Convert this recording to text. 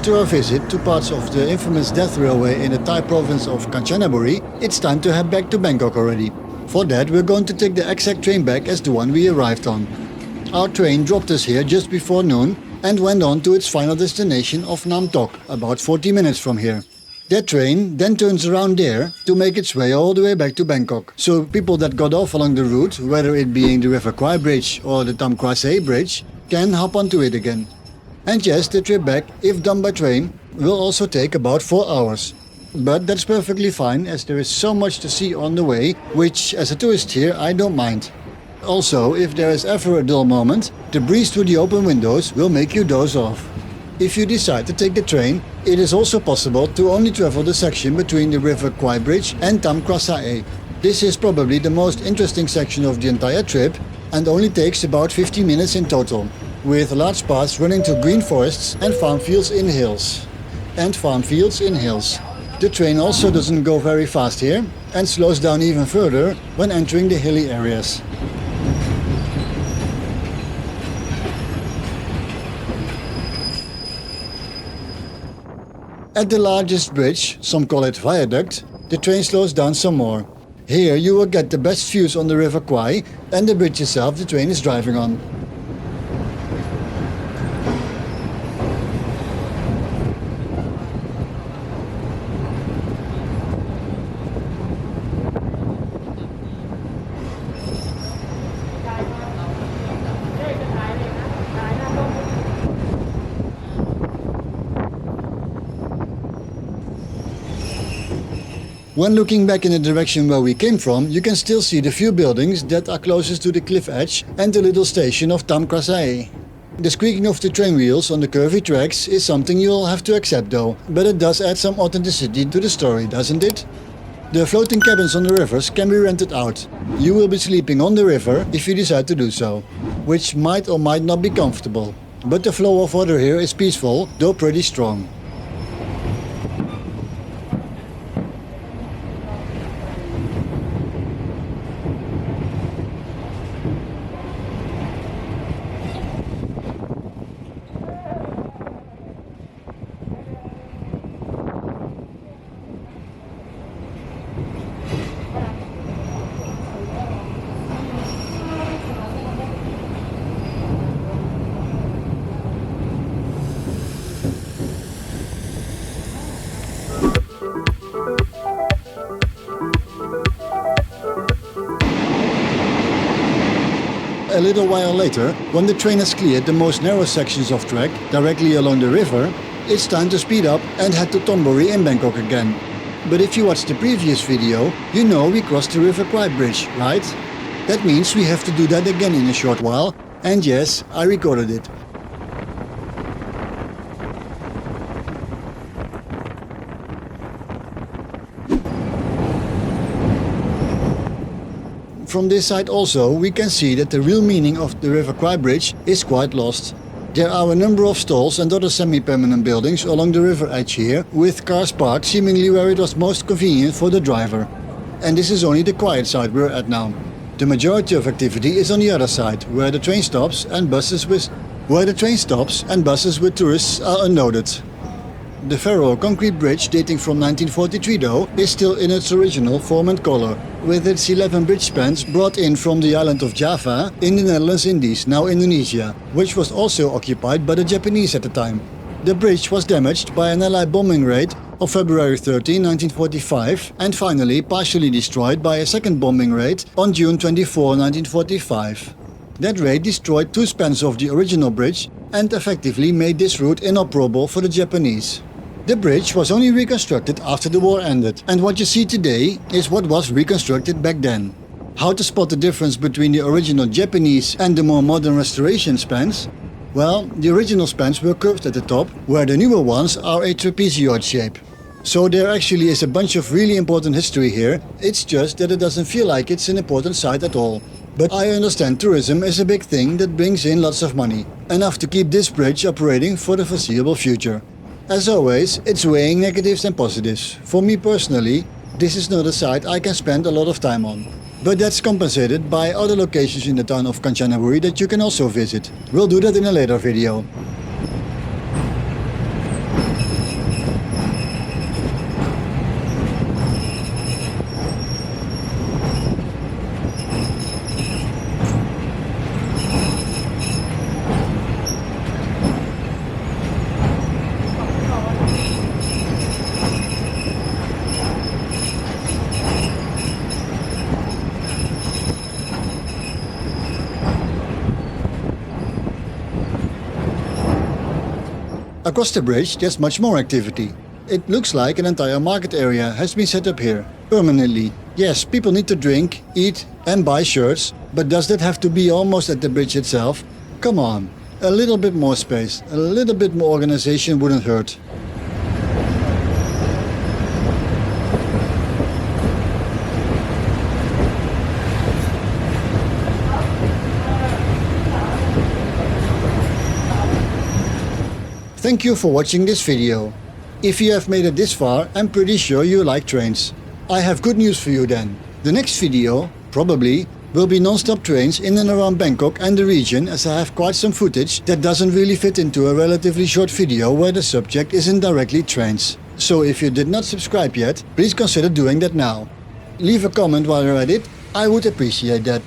After our visit to parts of the infamous Death Railway in the Thai province of Kanchanaburi, it's time to head back to Bangkok already. For that, we're going to take the exact train back as the one we arrived on. Our train dropped us here just before noon and went on to its final destination of Nam Tok, about 40 minutes from here. That train then turns around there to make its way all the way back to Bangkok. So people that got off along the route, whether it being the River Kwai bridge or the Thamkra Sae bridge, can hop onto it again. And yes, the trip back, if done by train, will also take about 4 hours. But that's perfectly fine as there is so much to see on the way, which as a tourist here I don't mind. Also, if there is ever a dull moment, the breeze through the open windows will make you doze off. If you decide to take the train, it is also possible to only travel the section between the River Kwai bridge and Thailand Sae. This is probably the most interesting section of the entire trip and only takes about 50 minutes in total, with large paths running to green forests and farm fields in hills. The train also doesn't go very fast here and slows down even further when entering the hilly areas. At the largest bridge, some call it viaduct, the train slows down some more. Here you will get the best views on the River Kwai and the bridge itself the train is driving on. When looking back in the direction where we came from, you can still see the few buildings that are closest to the cliff edge and the little station of Thamkra Sae. The squeaking of the train wheels on the curvy tracks is something you'll have to accept though, but it does add some authenticity to the story, doesn't it? The floating cabins on the rivers can be rented out. You will be sleeping on the river if you decide to do so, which might or might not be comfortable. But the flow of water here is peaceful, though pretty strong. A little while later, when the train has cleared the most narrow sections of track directly along the river, it's time to speed up and head to Thonburi in Bangkok again. But if you watched the previous video, you know we crossed the River Kwai bridge, right? That means we have to do that again in a short while, and yes, I recorded it. From this side also, we can see that the real meaning of the River Kwai bridge is quite lost. There are a number of stalls and other semi-permanent buildings along the river edge here, with cars parked seemingly where it was most convenient for the driver. And this is only the quiet side we're at now. The majority of activity is on the other side, where the train stops and buses with tourists are unloaded. The Faro concrete bridge dating from 1943 though is still in its original form and color, with its 11 bridge spans brought in from the island of Java in the Netherlands Indies, now Indonesia, which was also occupied by the Japanese at the time. The bridge was damaged by an Allied bombing raid of February 13, 1945 and finally partially destroyed by a second bombing raid on June 24, 1945. That raid destroyed 2 spans of the original bridge and effectively made this route inoperable for the Japanese. The bridge was only reconstructed after the war ended, and what you see today is what was reconstructed back then. How to spot the difference between the original Japanese and the more modern restoration spans? Well, the original spans were curved at the top, where the newer ones are a trapezoid shape. So there actually is a bunch of really important history here, it's just that it doesn't feel like it's an important site at all. But I understand tourism is a big thing that brings in lots of money, enough to keep this bridge operating for the foreseeable future. As always, it's weighing negatives and positives. For me personally, this is not a site I can spend a lot of time on. But that's compensated by other locations in the town of Kanchanaburi that you can also visit. We'll do that in a later video. Across the bridge, there's much more activity. It looks like an entire market area has been set up here, permanently. Yes, people need to drink, eat and buy shirts, but does that have to be almost at the bridge itself? Come on, a little bit more space, a little bit more organization wouldn't hurt. Thank you for watching this video. If you have made it this far, I'm pretty sure you like trains. I have good news for you then. The next video, probably, will be non-stop trains in and around Bangkok and the region, as I have quite some footage that doesn't really fit into a relatively short video where the subject isn't directly trains. So if you did not subscribe yet, please consider doing that now. Leave a comment while you're at it, I would appreciate that.